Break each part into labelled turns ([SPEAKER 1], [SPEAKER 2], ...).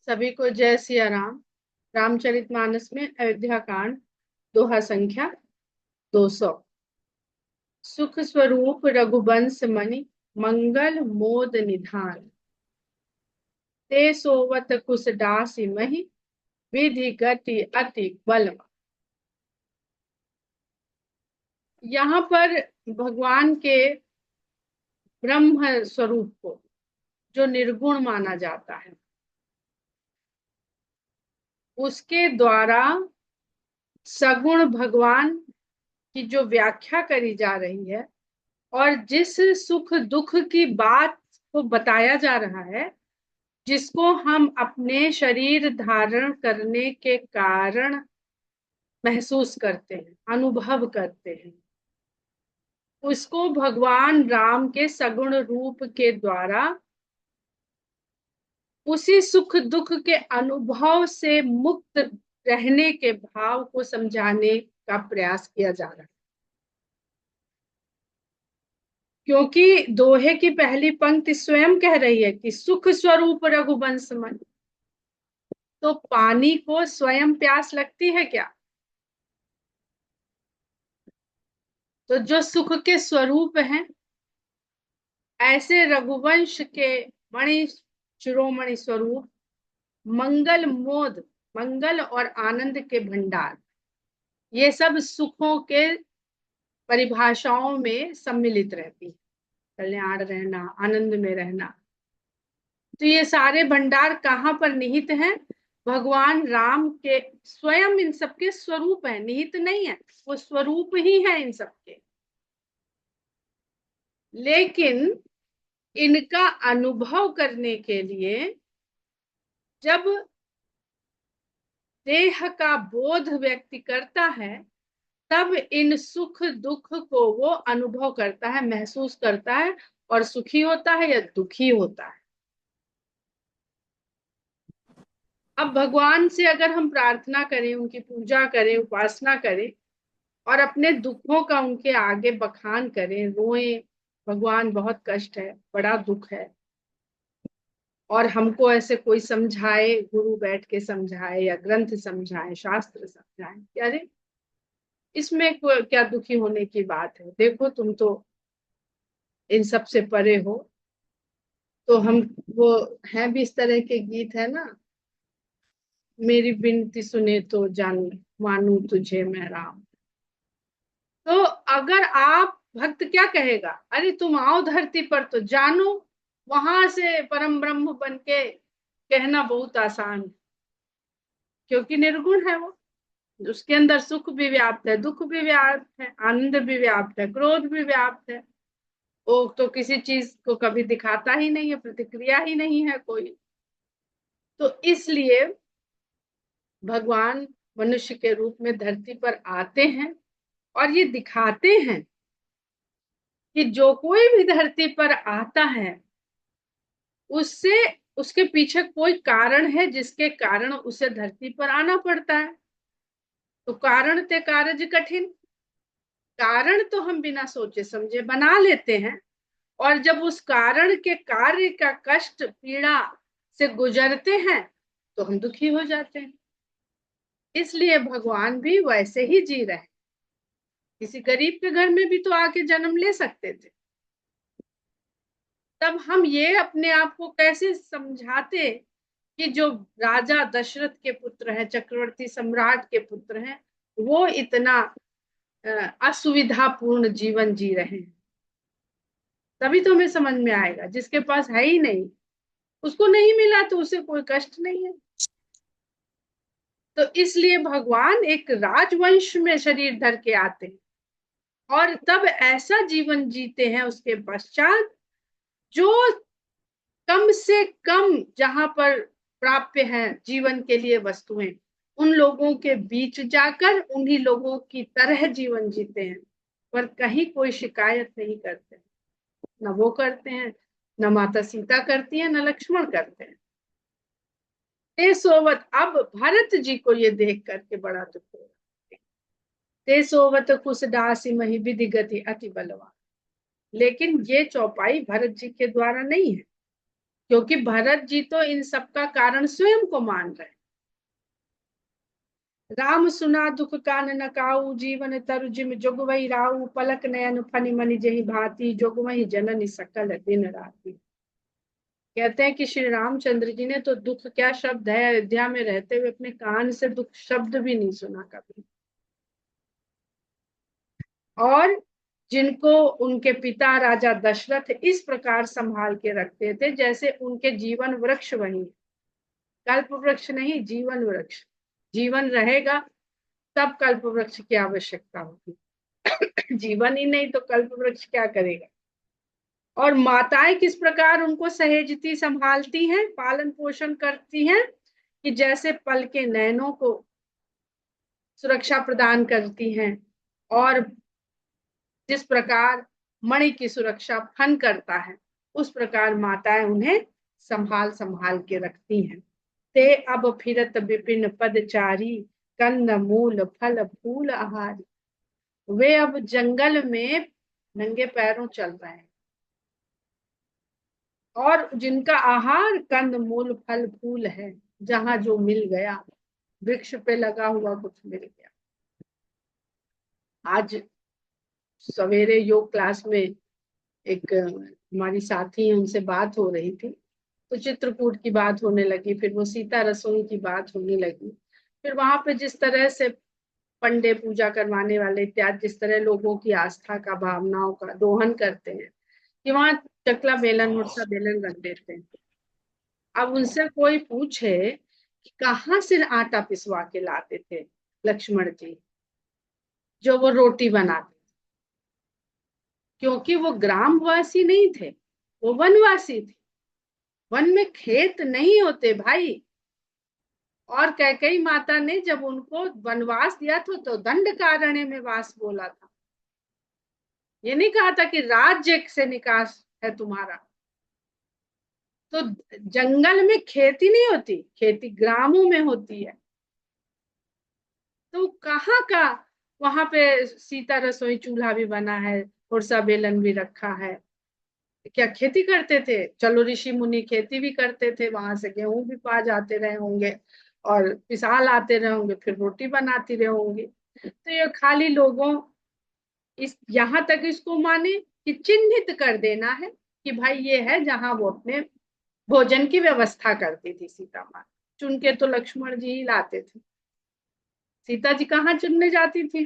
[SPEAKER 1] सभी को जय सिया राम। रामचरितमानस में अयोध्या कांड, दोहा संख्या 200। सुख स्वरूप रघुवंश मणि, मंगल मोद निधान। ते सोवत कुस दासी मही, विधि गति अति बलवा। यहाँ पर भगवान के ब्रह्म स्वरूप को, जो निर्गुण माना जाता है, उसके द्वारा सगुण भगवान की जो व्याख्या करी जा रही है और जिस सुख दुख की बात को बताया जा रहा है, जिसको हम अपने शरीर धारण करने के कारण महसूस करते हैं, अनुभव करते हैं, उसको भगवान राम के सगुण रूप के द्वारा उसी सुख दुख के अनुभव से मुक्त रहने के भाव को समझाने का प्रयास किया जा रहा है। क्योंकि दोहे की पहली पंक्ति स्वयं कह रही है कि सुख स्वरूप रघुवंश मन। तो पानी को स्वयं प्यास लगती है क्या? तो जो सुख के स्वरूप हैं, ऐसे रघुवंश के मणि शिरोमणि स्वरूप मंगल मोद, मंगल और आनंद के भंडार, ये सब सुखों के परिभाषाओं में सम्मिलित रहती है। कल्याण रहना, आनंद में रहना। तो ये सारे भंडार कहाँ पर निहित हैं? भगवान राम के स्वयं इन सबके स्वरूप है, निहित नहीं है, वो स्वरूप ही है इन सबके। लेकिन इनका अनुभव करने के लिए जब देह का बोध व्यक्ति करता है, तब इन सुख दुख को वो अनुभव करता है, महसूस करता है, और सुखी होता है या दुखी होता है। अब भगवान से अगर हम प्रार्थना करें, उनकी पूजा करें, उपासना करें और अपने दुखों का उनके आगे बखान करें, रोएं, भगवान बहुत कष्ट है, बड़ा दुख है, और हमको ऐसे कोई समझाए, गुरु बैठ के समझाए या ग्रंथ समझाए, शास्त्र समझाए, अरे इसमें क्या दुखी होने की बात है, देखो तुम तो इन सब से परे हो। तो हम, वो है भी इस तरह के गीत है ना, मेरी विनती सुने तो जान मानू तुझे मैं राम। तो अगर आप भक्त क्या कहेगा, अरे तुम आओ धरती पर तो जानो, वहां से परम ब्रह्म बन के कहना बहुत आसान है, क्योंकि निर्गुण है वो। उसके अंदर सुख भी व्याप्त है, दुख भी व्याप्त है, आनंद भी व्याप्त है, क्रोध भी व्याप्त है। वो तो किसी चीज को कभी दिखाता ही नहीं है, प्रतिक्रिया ही नहीं है कोई। तो इसलिए भगवान मनुष्य के रूप में धरती पर आते हैं और ये दिखाते हैं कि जो कोई भी धरती पर आता है, उससे उसके पीछे कोई कारण है, जिसके कारण उसे धरती पर आना पड़ता है। तो कारण ते कारज कठिन, कारण तो हम बिना सोचे समझे बना लेते हैं, और जब उस कारण के कार्य का कष्ट पीड़ा से गुजरते हैं तो हम दुखी हो जाते हैं। इसलिए भगवान भी वैसे ही जी रहे। किसी गरीब के घर में भी तो आके जन्म ले सकते थे। तब हम ये अपने आप को कैसे समझाते कि जो राजा दशरथ के पुत्र हैं, चक्रवर्ती सम्राट के पुत्र हैं, वो इतना असुविधापूर्ण जीवन जी रहे हैं। तभी तो हमें समझ में आएगा। जिसके पास है ही नहीं, उसको नहीं मिला तो उसे कोई कष्ट नहीं है। तो इसलिए भगवान एक राजवंश में शरीर धर के आते हैं और तब ऐसा जीवन जीते हैं उसके पश्चात, जो कम से कम जहां पर प्राप्य है जीवन के लिए वस्तुएं, उन लोगों के बीच जाकर उन्हीं लोगों की तरह जीवन जीते हैं, पर कहीं कोई शिकायत नहीं करते। न वो करते हैं, न माता सीता करती है, न लक्ष्मण करते हैं। ते सोवत, अब भरत जी को ये देख करके बड़ा दुख हो रहा। ते सोवत कुस दासी मही, विधि गति अति बलवान। लेकिन ये चौपाई भरत जी के द्वारा नहीं है, क्योंकि भरत जी तो इन सब का कारण स्वयं को मान रहे। राम सुना दुख कान न काऊ, जीवन तरु जिम जोग वही राऊ, पलक नयन फनि मनि जहि भांति, जोग वही जननी सकल दिन राति। कहते हैं कि श्री रामचंद्र जी ने तो दुख क्या शब्द है, अयोध्या में रहते हुए अपने कान से दुख शब्द भी नहीं सुना कभी। और जिनको उनके पिता राजा दशरथ इस प्रकार संभाल के रखते थे जैसे उनके जीवन वृक्ष वही, कल्प वृक्ष नहीं, जीवन वृक्ष। जीवन रहेगा तब कल्प वृक्ष की आवश्यकता होगी। जीवन ही नहीं तो कल्प वृक्ष क्या करेगा। और माताएं किस प्रकार उनको सहेजती संभालती हैं, पालन पोषण करती हैं, कि जैसे पल के नैनों को सुरक्षा प्रदान करती हैं। और जिस प्रकार मणि की सुरक्षा फन करता है, उस प्रकार माताएं उन्हें संभाल संभाल के रखती हैं। ते अब फिरत विपिन पदचारी, कंद मूल फल फूल आहारी। वे अब जंगल में नंगे पैरों चल रहे हैं और जिनका आहार कंद मूल फल फूल है, जहां जो मिल गया, वृक्ष पे लगा हुआ कुछ मिल गया। आज सवेरे योग क्लास में एक हमारी साथी है, उनसे बात हो रही थी, तो चित्रकूट की बात होने लगी, फिर वो सीता रसोई की बात होने लगी। फिर वहां पे जिस तरह से पंडे पूजा करवाने वाले इत्यादि जिस तरह लोगों की आस्था का भावनाओं का दोहन करते हैं, कि वहां चकला बेलन मुरसा बेलन रख देते हैं। अब उनसे कोई पूछे कि कहाँ से आटा पिसवा के लाते थे लक्ष्मण जी जो वो रोटी बनाते, क्योंकि वो ग्रामवासी नहीं थे, वो वनवासी थे। वन में खेत नहीं होते भाई। और कैकेयी माता ने जब उनको वनवास दिया था तो दंड कारण्य में वास बोला था, ये नहीं कहा था कि राज्य से निकास है तुम्हारा। तो जंगल में खेती नहीं होती, खेती ग्रामों में होती है। तो कहाँ का वहां पे सीता रसोई चूल्हा भी बना है, फुरसा बेलन भी रखा है। क्या खेती करते थे? चलो ऋषि मुनि खेती भी करते थे, वहां से गेहूं भी पा जाते रहे होंगे और पिसाल आते रहे होंगे, फिर रोटी बनाती रहे होंगे। तो ये खाली लोगों इस यहाँ तक इसको माने कि चिन्हित कर देना है कि भाई ये है जहां वो अपने भोजन की व्यवस्था करती थी सीता माँ। चुन के तो लक्ष्मण जी ही लाते थे, सीता जी कहाँ चुनने जाती थी?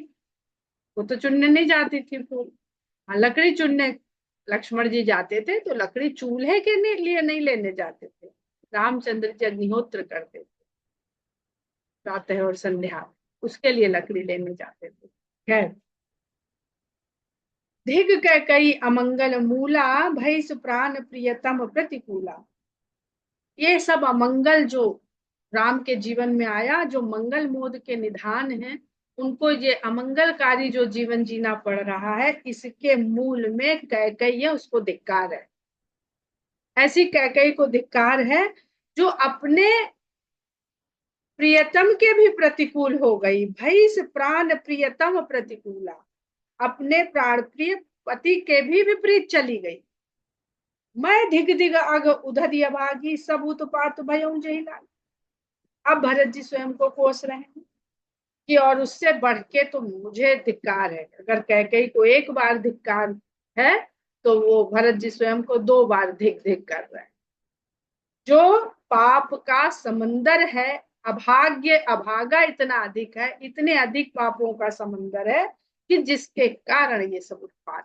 [SPEAKER 1] वो तो चुनने नहीं जाती थी फूल। हाँ, लकड़ी चुनने लक्ष्मण जी जाते थे, तो लकड़ी चूल्हे के लिए नहीं लेने जाते थे। रामचंद्र जी अग्निहोत्र करते थे प्रातः और संध्या, उसके लिए लकड़ी लेने जाते थे। खैर, धिग कैकई अमंगल मूला, भय प्राण प्रियतम प्रतिकूला। ये सब अमंगल जो राम के जीवन में आया, जो मंगल मोद के निधान है, उनको ये अमंगलकारी जो जीवन जीना पड़ रहा है, इसके मूल में कैकेयी है, उसको धिक्कार है। ऐसी कैकेयी को धिक्कार है जो अपने प्रियतम के भी प्रतिकूल हो गई। भई प्राण प्रियतम प्रतिकूला, अपने प्राण प्रिय पति के भी विपरीत चली गई। मैं धिग धिग अग उधरी अभागी, सब उत्पात भयउ जहि लागी। अब भरत जी स्वयं को कोस रहे हैं कि और उससे बढ़ के तो मुझे धिक्कार है। अगर कैकेयी को एक बार धिक्कार है तो वो भरत जी स्वयं को दो बार धिक धिक कर रहे हैं। जो पाप का समंदर है, अभाग्य अभागा इतना अधिक है, इतने अधिक पापों का समंदर है कि जिसके कारण ये सब उत्पाद।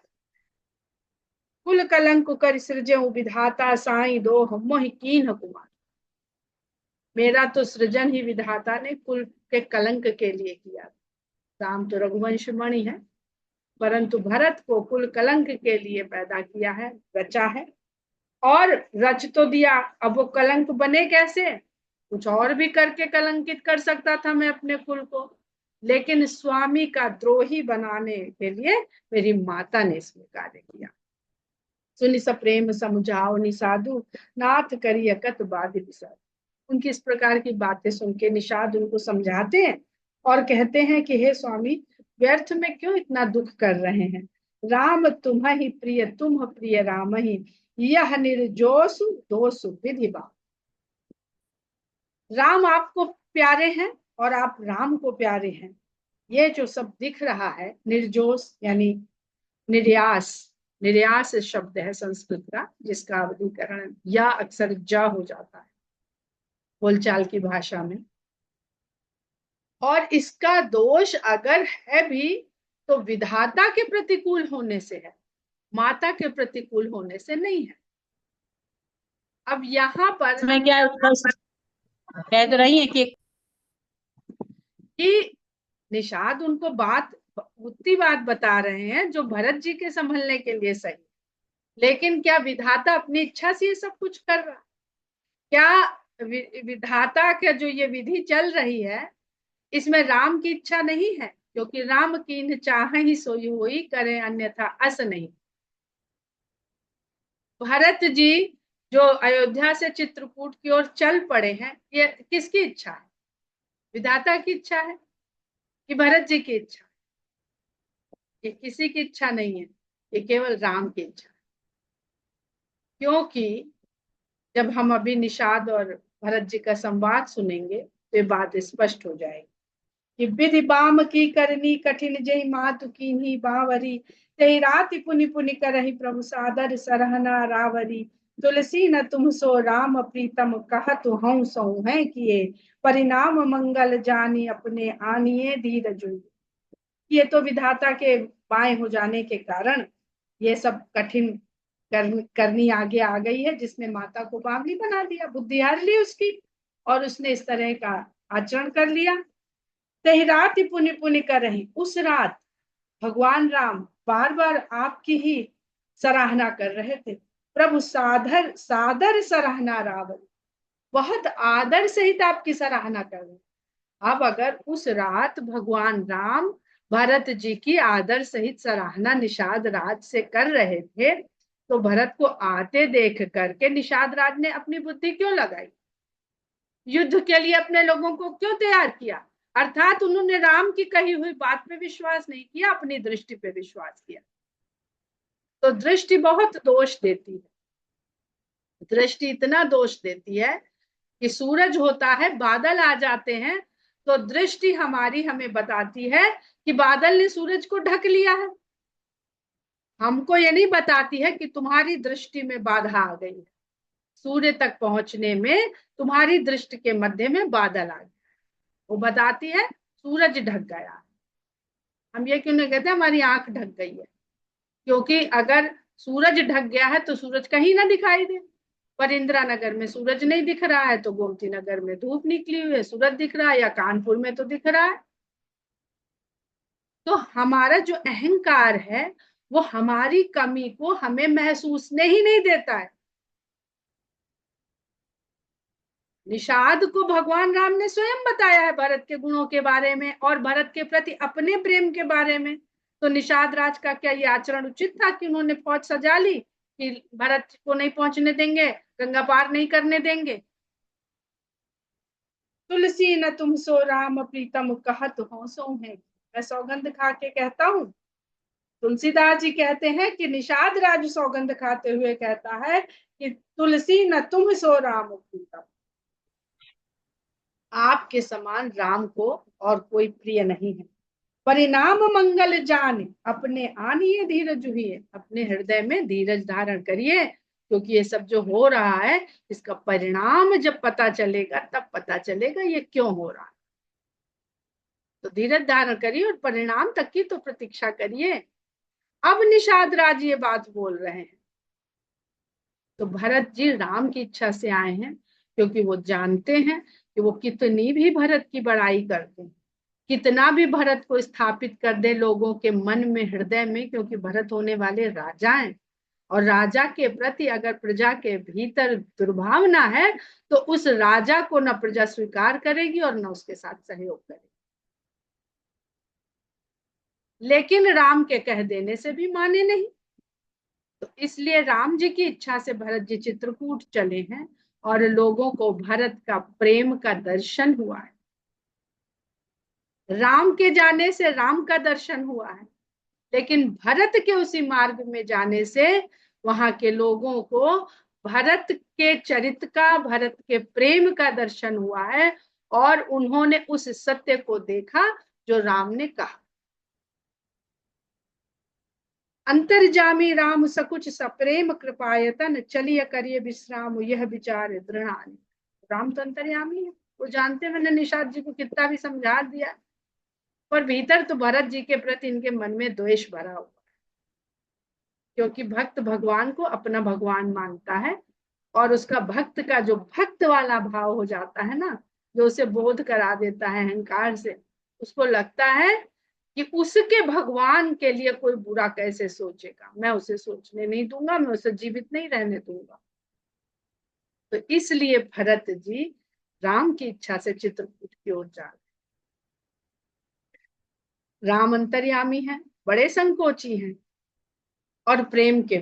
[SPEAKER 1] कुल कलंक कर सृजऊ विधाता, साई दो मोहि कीन्ह कुमार। मेरा तो सृजन ही विधाता ने कुल के कलंक के लिए किया। राम तो रघुवंश मणि है, परंतु भरत को कुल कलंक के लिए पैदा किया है, रचा है। और रच तो दिया, अब वो कलंक बने कैसे? कुछ और भी करके कलंकित कर सकता था मैं अपने कुल को, लेकिन स्वामी का द्रोही बनाने के लिए मेरी माता ने इसमें कार्य किया। सुनि सप्रेम समझाओ निषादु, नाथ करिय कत बाध विसाद। उनकी इस प्रकार की बातें सुन के निषाद उनको समझाते हैं और कहते हैं कि हे स्वामी, व्यर्थ में क्यों इतना दुख कर रहे हैं? राम तुम ही प्रिय, तुम प्रिय राम ही, यह निर्जोसु दोषु विधिवा। राम आपको प्यारे हैं और आप राम को प्यारे हैं। ये जो सब दिख रहा है, निर्जोष यानी निर्यास। निर्यास शब्द है संस्कृत का, जिसका अवधीकरण या अक्सर जा हो जाता है बोलचाल की भाषा में। और इसका दोष अगर है भी तो विधाता के प्रतिकूल होने से है, माता के प्रतिकूल होने से नहीं है। अब यहाँ पर
[SPEAKER 2] इसमें क्या कह तो रही है
[SPEAKER 1] कि निषाद उनको बात उतनी बात बता रहे हैं जो भरत जी के संभलने के लिए सही, लेकिन क्या विधाता अपनी इच्छा से ये सब कुछ कर रहा? क्या विधाता का जो ये विधि चल रही है इसमें राम की इच्छा नहीं है? क्योंकि राम कीन्ह चाहहि सोई होई, करे अन्यथा अस नहीं। भरत जी जो अयोध्या से चित्रकूट की ओर चल पड़े हैं, ये किसकी इच्छा है? विधाता की इच्छा है कि भरत जी की इच्छा? ये किसी की इच्छा नहीं है, ये केवल राम की इच्छा है। क्योंकि जब हम अभी निषाद और भरत जी का संवाद सुनेंगे तो ये बात स्पष्ट हो जाएगी कि विधि बाम की करनी कठिन जय मातु कीन्ही बावरी, तहि राति पुनि पुनि करहि प्रभु सादर सरहना रावरी, तुलसी न तुम सो राम प्रीतम कहतु हऊँ सऊ है किए, परिणाम मंगल जानी अपने आनिए धीरज। ये तो विधाता के बाएं हो जाने के कारण ये सब कठिन करनी आगे आ गई है, जिसने माता को बावली बना दिया, बुद्धि हार ली उसकी, और उसने इस तरह का आचरण कर लिया। तही रात ही पुनि पुनि कर रही, उस रात भगवान राम बार बार आपकी ही सराहना कर रहे थे। प्रभु सादर सादर सराहना रावण, बहुत आदर सहित आपकी सराहना कर रहे। अब अगर उस रात भगवान राम भरत जी की आदर सहित सराहना निषाद राज से कर रहे थे, तो भरत को आते देख करके निषाद राज ने अपनी बुद्धि क्यों लगाई? युद्ध के लिए अपने लोगों को क्यों तैयार किया? अर्थात उन्होंने राम की कही हुई बात पे विश्वास नहीं किया, अपनी दृष्टि पे विश्वास किया। तो दृष्टि बहुत दोष देती है। दृष्टि इतना दोष देती है कि सूरज होता है, बादल आ जाते हैं, तो दृष्टि हमारी हमें बताती है कि बादल ने सूरज को ढक लिया है। हमको ये नहीं बताती है कि तुम्हारी दृष्टि में बाधा आ गई है, सूर्य तक पहुंचने में तुम्हारी दृष्टि के मध्य में बादल आ गया। वो बताती है सूरज ढक गया। हम ये क्यों नहीं कहते हमारी आंख ढक गई है? क्योंकि अगर सूरज ढक गया है तो सूरज कहीं ना दिखाई दे। पर इंदिरा नगर में सूरज नहीं दिख रहा है तो गोमती नगर में धूप निकली हुई है, सूरज दिख रहा है, या कानपुर में तो दिख रहा है। तो हमारा जो अहंकार है वो हमारी कमी को हमें महसूसने ही नहीं देता है। निषाद को भगवान राम ने स्वयं बताया है भरत के गुणों के बारे में और भरत के प्रति अपने प्रेम के बारे में। तो निषाद राज का क्या ये आचरण उचित था कि उन्होंने फौज सजा ली कि भरत को नहीं पहुंचने देंगे, गंगा पार नहीं करने देंगे? तुलसी न तुम सो राम प्रीतम कहत हो सो है, मैं सौगंध खा के कहता हूँ। तुलसीदास जी कहते हैं कि निषाद राज सौगंध खाते हुए कहता है कि तुलसी न तुम सो राम प्रीतम, आपके समान राम को और कोई प्रिय नहीं है। परिणाम मंगल जाने अपने आनिए धीरज हुई, अपने हृदय में धीरज धारण करिए, क्योंकि ये सब जो हो रहा है इसका परिणाम जब पता चलेगा तब पता चलेगा ये क्यों हो रहा है। तो धीरज धारण करिए और परिणाम तक की तो प्रतीक्षा करिए। अब निषाद राज ये बात बोल रहे हैं तो भरत जी राम की इच्छा से आए हैं, क्योंकि वो जानते हैं कि वो कितनी भी भरत की बड़ाई करते हैं, कितना भी भरत को स्थापित कर दे लोगों के मन में, हृदय में, क्योंकि भरत होने वाले राजा हैं और राजा के प्रति अगर प्रजा के भीतर दुर्भावना है तो उस राजा को न प्रजा स्वीकार करेगी और न उसके साथ सहयोग करेगी। लेकिन राम के कह देने से भी माने नहीं, तो इसलिए राम जी की इच्छा से भरत जी चित्रकूट चले हैं और लोगों को भरत का प्रेम का दर्शन हुआ है। राम के जाने से राम का दर्शन हुआ है, लेकिन भरत के उसी मार्ग में जाने से वहां के लोगों को भरत के चरित्र का, भरत के प्रेम का दर्शन हुआ है और उन्होंने उस सत्य को देखा जो राम ने कहा। अंतर्जामी राम सकुच सप्रेम कृपायतन, चलिए करिए विश्राम यह विचार दृढ़ानी। राम तो अंतर्यामी है, वो जानते मैंने निषाद जी को कितना भी समझा दिया, पर भीतर तो भरत जी के प्रति इनके मन में द्वेष भरा हुआ, क्योंकि भक्त भगवान को अपना भगवान मानता है और उसका भक्त का जो भक्त वाला भाव हो जाता है ना, जो उसे बोध करा देता है अहंकार से, उसको लगता है कि उसके भगवान के लिए कोई बुरा कैसे सोचेगा, मैं उसे सोचने नहीं दूंगा, मैं उसे जीवित नहीं रहने दूंगा। तो इसलिए भरत जी राम की इच्छा से चित्रकूट की ओर जा रहे। राम अंतर्यामी है, बड़े संकोची हैं और प्रेम के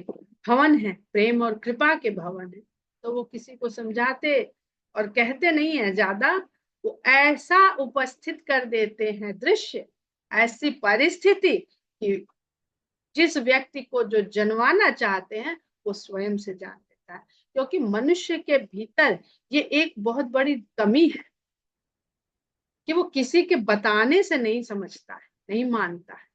[SPEAKER 1] भवन है, प्रेम और कृपा के भवन है, तो वो किसी को समझाते और कहते नहीं है ज्यादा, वो ऐसा उपस्थित कर देते हैं दृश्य, ऐसी परिस्थिति कि जिस व्यक्ति को जो जनवाना चाहते हैं वो स्वयं से जान लेता है। क्योंकि मनुष्य के भीतर ये एक बहुत बड़ी कमी है कि वो किसी के बताने से नहीं समझता है, नहीं मानता है।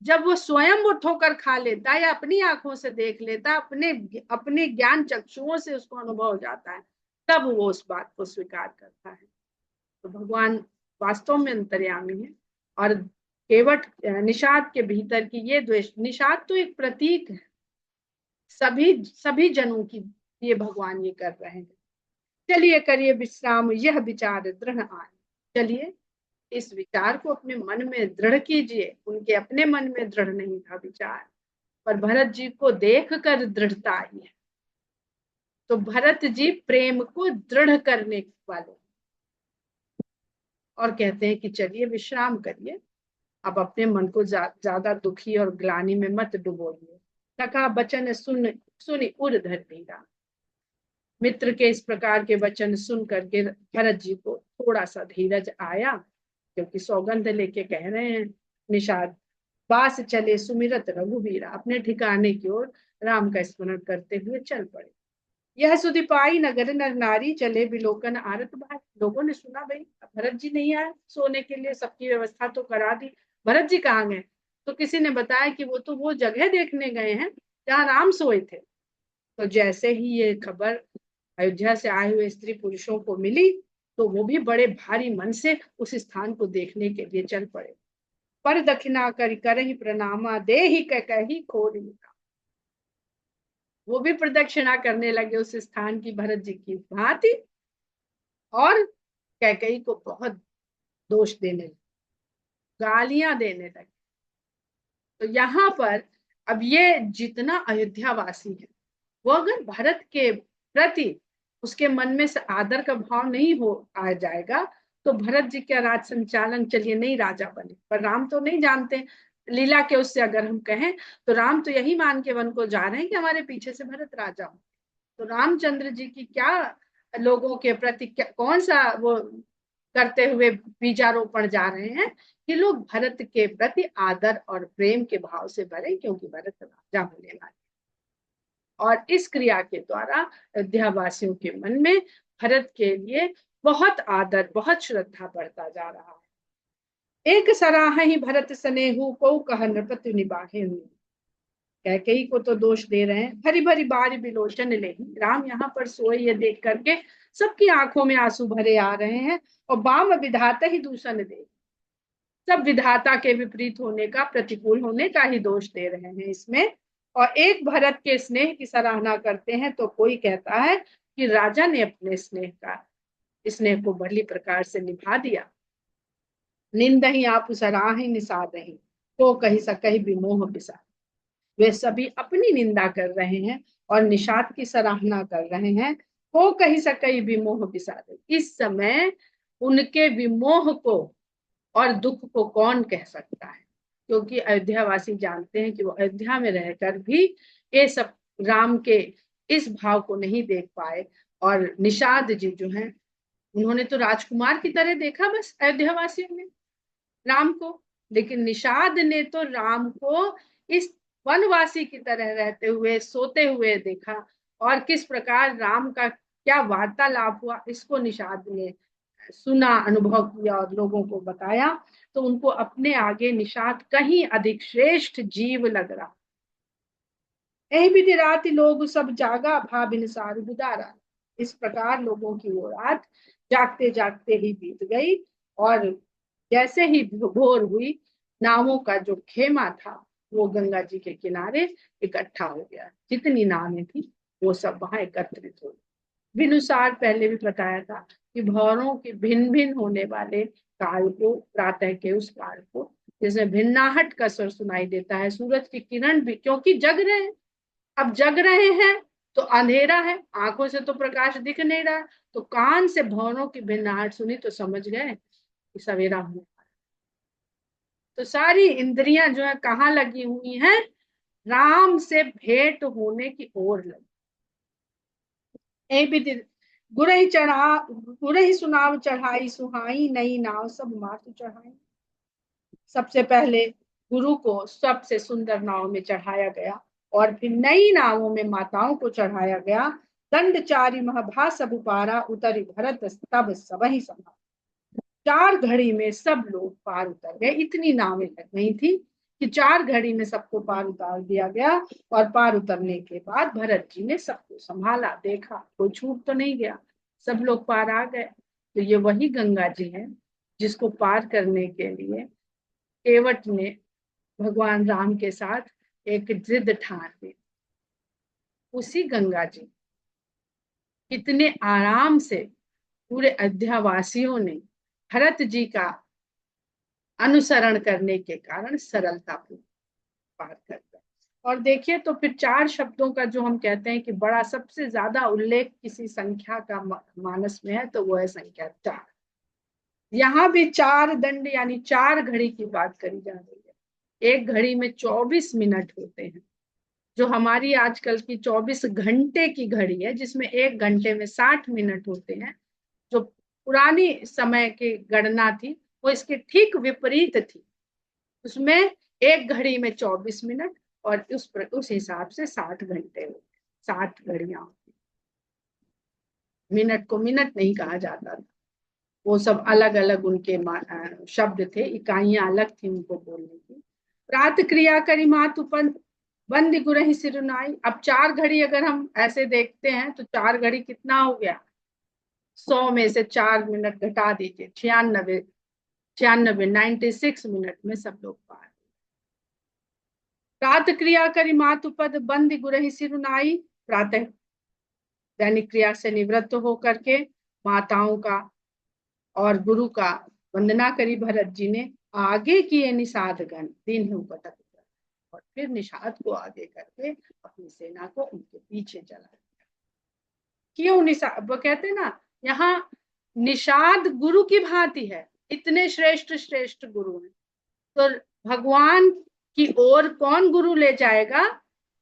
[SPEAKER 1] जब वो स्वयं वो ठोकर खा लेता है या अपनी आंखों से देख लेता है, अपने अपने ज्ञान चक्षुओं से उसको अनुभव हो जाता है, तब वो उस बात को स्वीकार करता है। तो भगवान वास्तव में अंतर्यामी है और केवट निषाद के भीतर की ये द्वेष, निषाद तो एक प्रतीक है सभी सभी जनों की, ये भगवान ये कर रहे हैं। चलिए करिए विश्राम यह विचार दृढ़ आए, चलिए इस विचार को अपने मन में दृढ़ कीजिए। उनके अपने मन में दृढ़ नहीं था विचार, पर भरत जी को देखकर दृढ़ता आई है। तो भरत जी प्रेम को दृढ़ करने वाले और कहते हैं कि चलिए विश्राम करिए, अब अपने मन को ज्यादा दुखी और ग्लानि में मत डुबोइए। तका बचन सुन सुनी उर धर धीरा। मित्र के इस प्रकार के वचन सुन करके भरत जी को थोड़ा सा धीरज आया, क्योंकि सौगंध लेके कह रहे हैं निषाद, बास चले सुमिरत रघुवीरा, अपने ठिकाने की ओर राम का स्मरण करते हुए चल पड़े। यह सुधि पाई नगर नर नारी, चले बिलोकन आरत भाई। लोगों ने सुना भाई भरत जी नहीं आए सोने के लिए, सबकी व्यवस्था तो करा दी, भरत जी कहाँ गए? तो किसी ने बताया कि वो तो वो जगह देखने गए हैं जहाँ राम सोए थे। तो जैसे ही ये खबर अयोध्या से आए हुए स्त्री पुरुषों को मिली, तो वो भी बड़े भारी मन से उस स्थान को देखने के लिए चल पड़े। पर दक्षिणा कर करहि प्रणामा, दे ही कही खोरी। वो भी प्रदक्षिणा करने लगे उस स्थान की भरत जी की भांति, और कैकई को बहुत दोष देने लगे, गालियां देने लगे। तो यहाँ पर अब ये जितना अयोध्या वासी है, वो अगर भरत के प्रति उसके मन में से आदर का भाव नहीं हो आ जाएगा, तो भरत जी का राज संचालन, चलिए नहीं राजा बने, पर राम तो नहीं जानते लीला के उससे अगर हम कहें, तो राम तो यही मान के वन को जा रहे हैं कि हमारे पीछे से भरत राजा हो। तो रामचंद्र जी की क्या लोगों के प्रति कौन सा वो करते हुए बीजारोपण जा रहे हैं कि लोग भरत के प्रति आदर और प्रेम के भाव से भरे, क्योंकि भरत राजा होने वाले। और इस क्रिया के द्वारा अयोध्यावासियों के मन में भरत के लिए बहुत आदर, बहुत श्रद्धा बढ़ता जा रहा है। एक सराह ही भरत स्नेहु को कह नृपति निबाहे हुए। कैकेयी को तो दोष दे रहे हैं, भरी भरी बारी बिलोचन ले। राम यहाँ पर सोए ये देख करके सबकी आंखों में आंसू भरे आ रहे हैं, और बाम विधाता ही दूषण दे, सब विधाता के विपरीत होने का, प्रतिकूल होने का ही दोष दे रहे हैं इसमें। और एक भरत के स्नेह की सराहना करते हैं तो कोई कहता है कि राजा ने अपने स्नेह को भली प्रकार से निभा दिया। निंदहि आप सराहि निषादहि, तो कही सकहि विमोह बिसा। वे सभी अपनी निंदा कर रहे हैं और निषाद की सराहना कर रहे हैं। को कही सकई विमोह विषाद, इस समय उनके विमोह को और दुख को कौन कह सकता है, क्योंकि अयोध्यावासी जानते हैं कि वो अयोध्या में रहकर भी ये सब राम के इस भाव को नहीं देख पाए। और निषाद जी जो हैं, उन्होंने तो राजकुमार की तरह देखा बस अयोध्यावासियों ने राम को, लेकिन निषाद ने तो राम को इस वनवासी की तरह रहते हुए, सोते हुए देखा, और किस प्रकार राम का क्या वार्तालाप हुआ इसको निषाद ने सुना, अनुभव किया और लोगों को बताया। तो उनको अपने आगे निषाद कहीं अधिक श्रेष्ठ जीव लग रहा। यही बीती रात लोग सब जागा, भा बिनसार गुजारा। इस प्रकार लोगों की वो रात जागते जागते ही बीत गई, और जैसे ही भोर हुई, नावों का जो खेमा था वो गंगा जी के किनारे इकट्ठा हो गया। जितनी नावें थी वो सब वहां एकत्रित हो गई। बिनुसार पहले भी बताया था कि भौरों के भिन्न भिन्न होने वाले काल को, प्रातः के उस काल को, जिसमें भिन्नाहट का स्वर सुनाई देता है, सूरज की किरण भी, क्योंकि जग रहे हैं। अब जग रहे हैं तो अंधेरा है, आंखों से तो प्रकाश दिख नहीं रहा, तो कान से भौरों की भिन्नाहट सुनी तो समझ गए कि सवेरा होने वाला। तो सारी इंद्रियां जो है कहाँ लगी हुई हैं? राम से भेंट होने की ओर लगी। गुरही चढ़ा, गुरही सुनाव चढ़ाई सुहाई, नई नाव सब मातु चढ़ाई। सबसे पहले गुरु को सबसे सुंदर नाव में चढ़ाया गया, और फिर नई नावों में माताओं को चढ़ाया गया। दंड चारि महभा सब उपारा, उतरी भरत तब सबहि संभारा। 4 घड़ी में सब लोग पार उतर गए। इतनी नावें लग गई थी कि 4 घड़ी में सबको पार उतार दिया गया, और पार उतरने के बाद भरत जी ने सबको संभाला, देखा कोई छूट तो नहीं गया, सब लोग पार आ गए। तो ये वही गंगा जी है जिसको पार करने के लिए केवट ने भगवान राम के साथ एक जिद ठान ली। उसी गंगा जी कितने आराम से पूरे अयोध्यावासियों ने भरत जी का अनुसरण करने के कारण सरलता पूर्वक पार कर गए। और देखिए तो फिर 4 शब्दों का जो हम कहते हैं कि बड़ा सबसे ज्यादा उल्लेख किसी संख्या का मानस में है, तो वो है संख्या 4। यहाँ भी 4 दंड यानी 4 घड़ी की बात करी जा रही है। एक घड़ी में 24 मिनट होते हैं, जो हमारी आजकल की 24 घंटे की घड़ी है, जिसमें 1 घंटे में 60 मिनट होते हैं। जो पुरानी समय की गणना थी वो इसके ठीक विपरीत थी। उसमें एक घड़ी में 24 मिनट, और उस हिसाब से 60 घंटे होते, 60 घड़ियां होती। मिनट को मिनट नहीं कहा जाता था, वो सब अलग अलग उनके शब्द थे, इकाइयां अलग थी उनको बोलने की। प्रात क्रिया करी मातु पंथ, बंद गुरहि सिरुनाई। अब 4 घड़ी अगर हम ऐसे देखते हैं तो 4 घड़ी कितना हो गया? 100 में से 4 मिनट घटा दीजिए, 96, 96, 96 मिनट में सब लोग पार। प्रात क्रिया करी मातु पद, बंद गुरहि सिरुनाई। प्रातः दैनिक क्रिया से निवृत्त होकर के माताओं का और गुरु का वंदना करी भरत जी ने। आगे किए निषाद गण, दिन उपतक, और फिर निषाद को आगे करके अपनी सेना को उनके पीछे चला दिया। क्यों निषाद? वो कहते ना, यहाँ निषाद गुरु की भांति है, इतने श्रेष्ठ श्रेष्ठ गुरु हैं। तो भगवान की ओर कौन गुरु ले जाएगा?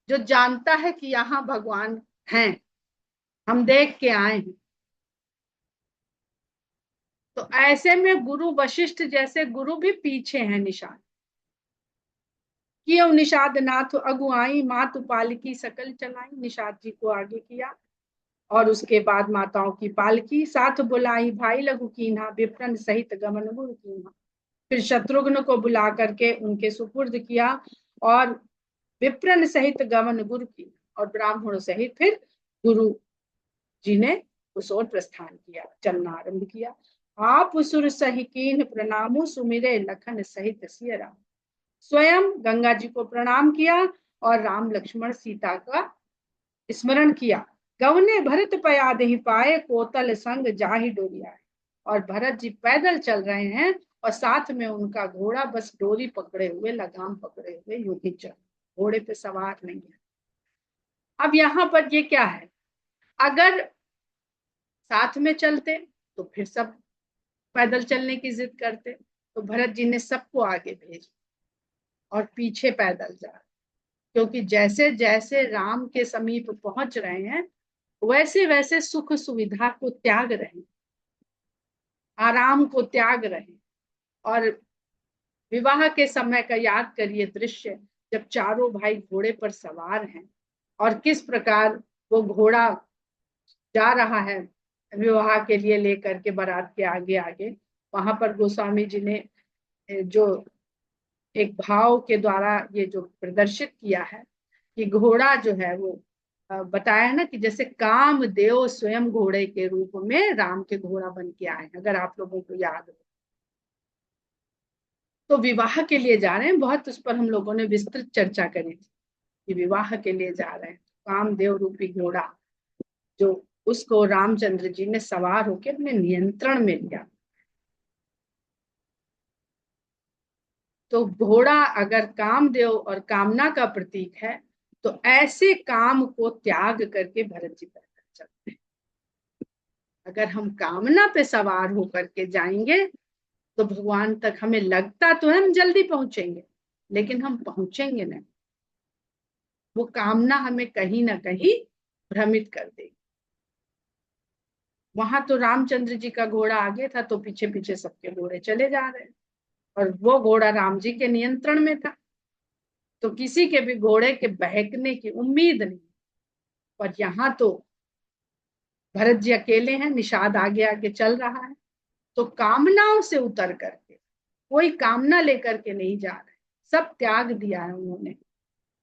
[SPEAKER 1] जो जानता है कि यहाँ भगवान हैं, हम देख के आए हैं। तो ऐसे में गुरु वशिष्ठ जैसे गुरु भी पीछे हैं निषाद। क्यों निषाद नाथ अगुआई, मातु पालकी सकल चलाई। निषाद जी को आगे किया, और उसके बाद माताओं की पालकी साथ बुलाई, भाई लघु कीन्हा, विप्रन सहित गमन गुरु कीन्हा। फिर शत्रुघ्न को बुला करके उनके सुपुर्द किया, और विप्रन सहित गमन गुरु की, और ब्राह्मणों सहित फिर गुरु जी ने उस ओर प्रस्थान किया, चलना आरंभ किया। आप सुर सही कीन प्रणामो, सुमिरे लखन सहित सिय राम। स्वयं गंगा जी को प्रणाम किया, और राम लक्ष्मण सीता का स्मरण किया। गवने भरत पया दही पाए, कोतल संग जाहि डोरिया। और भरत जी पैदल चल रहे हैं, और साथ में उनका घोड़ा बस डोरी पकड़े हुए, लगाम पकड़े हुए यूं ही चल, घोड़े पे सवार नहीं है। अब यहाँ पर ये क्या है? अगर साथ में चलते तो फिर सब पैदल चलने की जिद करते, तो भरत जी ने सबको आगे भेज, और पीछे पैदल जा, क्योंकि जैसे जैसे राम के समीप पहुंच रहे हैं वैसे वैसे सुख सुविधा को त्याग रहे, आराम को त्याग रहे। और विवाह के समय का याद करिए दृश्य, जब चारों भाई घोड़े पर सवार हैं और किस प्रकार वो घोड़ा जा रहा है विवाह के लिए लेकर के बारात के आगे आगे, वहां पर गोस्वामी जी ने जो एक भाव के द्वारा ये जो प्रदर्शित किया है कि घोड़ा जो है वो बताया है ना कि जैसे कामदेव स्वयं घोड़े के रूप में राम के घोड़ा बन के आए हैं, अगर आप लोगों को याद हो। तो विवाह के लिए जा रहे हैं, बहुत उस पर हम लोगों ने विस्तृत चर्चा करी थी कि विवाह के लिए जा रहे हैं, कामदेव रूपी घोड़ा जो उसको रामचंद्र जी ने सवार होकर अपने नियंत्रण में लिया। तो घोड़ा अगर कामदेव और कामना का प्रतीक है, तो ऐसे काम को त्याग करके भरत जी पैदल चलते हैं। अगर हम कामना पे सवार होकर के जाएंगे तो भगवान तक हमें लगता तो है हम जल्दी पहुंचेंगे, लेकिन हम पहुंचेंगे नहीं। वो कामना हमें कहीं ना कहीं भ्रमित कर देगी। वहां तो रामचंद्र जी का घोड़ा आगे था, तो पीछे पीछे सबके घोड़े चले जा रहे हैं, और वो घोड़ा राम जी के नियंत्रण में था, तो किसी के भी घोड़े के बहकने की उम्मीद नहीं। पर यहाँ तो भरत जी अकेले हैं, निषाद आगे आगे चल रहा है, तो कामनाओं से उतर करके, कोई कामना लेकर के नहीं जा रहे, सब त्याग दिया है उन्होंने।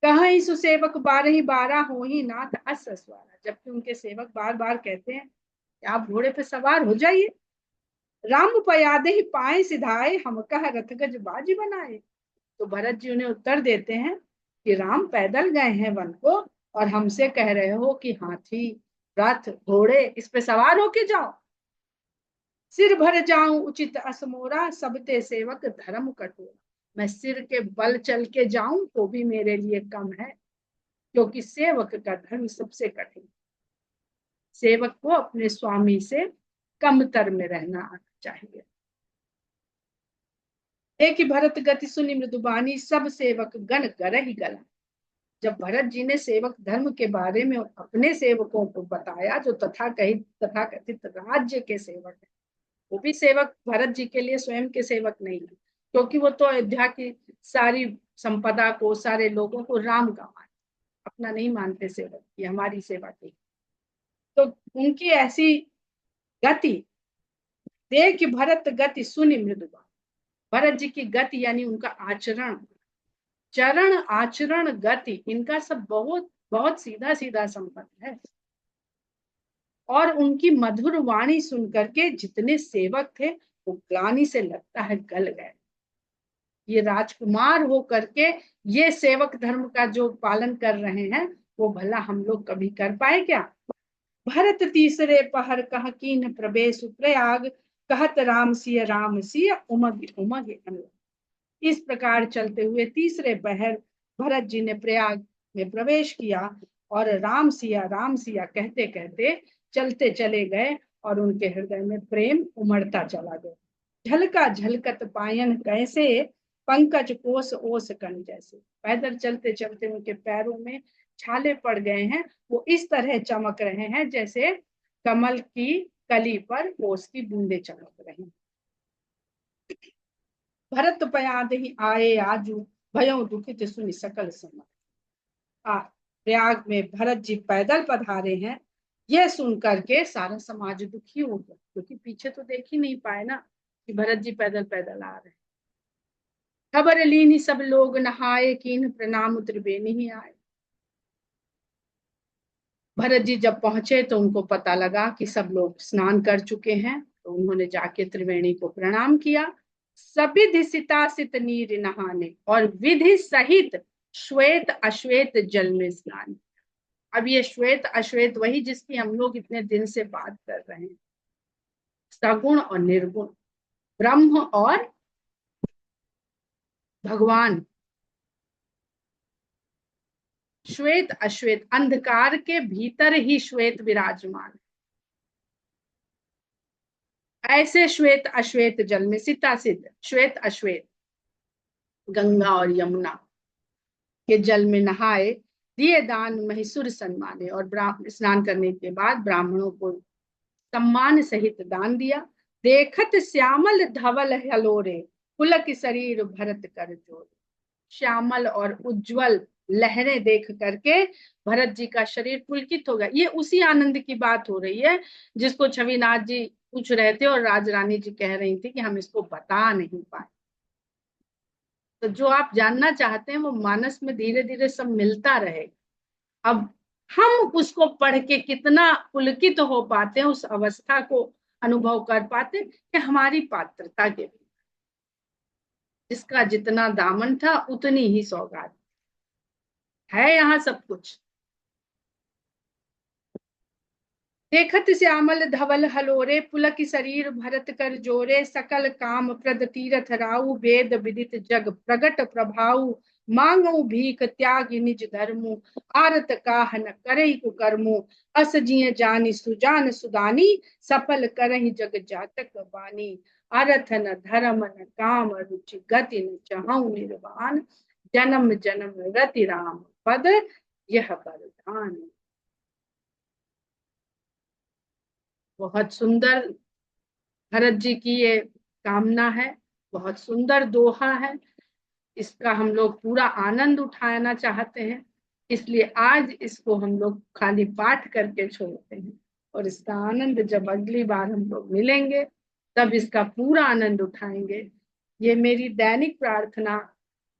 [SPEAKER 1] कहीं सुसेवक 12 हो ही नाथ अस ससुरारा, जबकि उनके सेवक बार बार कहते हैं कि आप घोड़े पे सवार हो जाइए। राम पयादे ही पाए सिधाए, हम कह रथ गज बाजी बनाए। तो भरत जी उन्हें उत्तर देते हैं कि राम पैदल गए हैं वन को, और हमसे कह रहे हो कि हाथी रथ घोड़े इस पे सवार होके जाओ। सिर भर जाऊं उचित असमोरा, सबते सेवक धर्म कठोरा। मैं सिर के बल चल के जाऊं तो भी मेरे लिए कम है, क्योंकि सेवक का धर्म सबसे कठिन। सेवक को अपने स्वामी से कमतर में रहना आना चाहिए। एक ही भरत गति सुनी मृदुबानी, सब सेवक गण करहि गला। जब भरत जी ने सेवक धर्म के बारे में अपने सेवकों को बताया, जो तथा कथित राज्य के सेवक है, वो भी सेवक भरत जी के लिए स्वयं के सेवक नहीं है, क्योंकि वो तो अयोध्या की सारी संपदा को, सारे लोगों को राम का मान, अपना नहीं मानते सेवक, ये हमारी सेवा की। तो उनकी ऐसी गति देख भरत गति सुनि मृदुबा, भरत जी की गति यानी उनका आचरण, चरण आचरण गति, इनका सब बहुत बहुत सीधा सीधा संबंध है। और उनकी मधुर वाणी सुनकर के जितने सेवक थे वो ग्लानि से लगता है गल गए। ये राजकुमार हो करके ये सेवक धर्म का जो पालन कर रहे हैं, वो भला हम लोग कभी कर पाए क्या। भरत तीसरे पहर कह कीन प्रवेश प्रयाग, कहत राम सिय उमग उमग अनुराग। इस प्रकार चलते हुए तीसरे पहर भरत जी ने प्रयाग में प्रवेश किया, और राम सिया कहते कहते चलते चले गए, और उनके हृदय में प्रेम उमड़ता चला गया। झलका झलकत पायन कैसे, पंकज कोस ओस कन जैसे। पैदल चलते चलते उनके पैरों में छाले पड़ गए हैं, वो इस तरह चमक रहे हैं जैसे कमल की कली पर ओस की बूंदे चमक रही। भरत पयाद ही आए आजू, भयो दुखित सुनि सकल समाज। प्रयाग में भरत जी पैदल पधारे हैं, यह सुन करके सारा समाज दुखी हो गया, क्योंकि पीछे तो देख ही नहीं पाए ना कि भरत जी पैदल पैदल आ रहे हैं। खबर लीनी सब लोग नहाए, कीन प्रणाम त्रिवेणी ही आए। भरत जी जब पहुंचे तो उनको पता लगा कि सब लोग स्नान कर चुके हैं, तो उन्होंने जाके त्रिवेणी को प्रणाम किया। सविधि सितासित नीर नहाने, और विधि सहित श्वेत अश्वेत जल में स्नान। अब ये श्वेत अश्वेत वही जिसकी हम लोग इतने दिन से बात कर रहे हैं, सगुण और निर्गुण, ब्रह्म और भगवान। श्वेत अश्वेत, अंधकार के भीतर ही श्वेत विराजमान, ऐसे श्वेत अश्वेत जल में सीता सिद्ध श्वेत अश्वेत गंगा और यमुना के जल में नहाए, दिए दान महिसुर सम्माने, और स्नान करने के बाद ब्राह्मणों को सम्मान सहित दान दिया। देखत श्यामल धवल हलोरे, पुलक शरीर भरत कर जोरे। श्यामल और उज्जवल लहरें देख करके भरत जी का शरीर पुलकित हो गया। ये उसी आनंद की बात हो रही है जिसको छविनाथ जी पूछ रहे थे और राजरानी जी कह रही थी कि हम इसको बता नहीं पाए। तो जो आप जानना चाहते हैं वो मानस में धीरे धीरे सब मिलता रहे। अब हम उसको पढ़ के कितना पुलकित हो पाते हैं, उस अवस्था को अनुभव कर पाते हैं कि हमारी पात्रता के, जिसका जितना दामन था उतनी ही सौगात है, यहाँ सब कुछ। देखत श्यामल धवल हलोरे, पुलक शरीर भरत कर जोरे, सकल काम प्रद तीरथ राउ, वेद विदित जग प्रगट प्रभाउ, मांगो भीख त्याग निज धर्मु, आरत काहन करई कुकर्मु, अस जिय जानि सुजान सुदानी, सफल करहि जग जातक बानी, अरथ न धर्म न काम रुचि, गति न चाहऊ निर्वाण, जन्म जन्म रति राम पद यह वरदान। बहुत सुंदर भरत जी की ये कामना है, बहुत सुंदर दोहा है। इसका हम लोग पूरा आनंद उठाना चाहते हैं, इसलिए आज इसको हम लोग खाली पाठ करके छोड़ते हैं, और इसका आनंद जब अगली बार हम लोग मिलेंगे तब इसका पूरा आनंद उठाएंगे। ये मेरी दैनिक प्रार्थना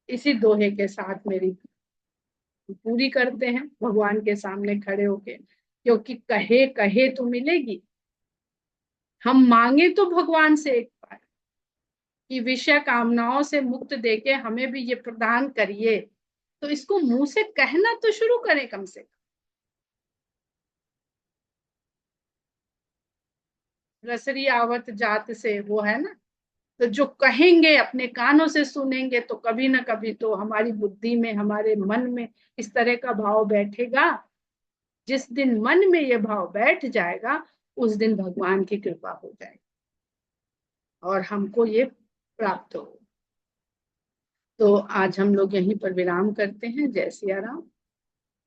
[SPEAKER 1] इसी दोहे के साथ मेरी पूरी करते हैं भगवान के सामने खड़े होके, क्योंकि कहे कहे तो मिलेगी। हम मांगे तो भगवान से एक बार कि विषय कामनाओं से मुक्त देके हमें भी ये प्रदान करिए, तो इसको मुंह से कहना तो शुरू करें कम से कम। रसरी आवत जात से वो है ना, तो जो कहेंगे अपने कानों से सुनेंगे तो कभी ना कभी तो हमारी बुद्धि में, हमारे मन में इस तरह का भाव बैठेगा। जिस दिन मन में ये भाव बैठ जाएगा उस दिन भगवान की कृपा हो जाएगी और हमको ये प्राप्त हो। तो आज हम लोग यहीं पर विराम करते हैं। जय सिया राम।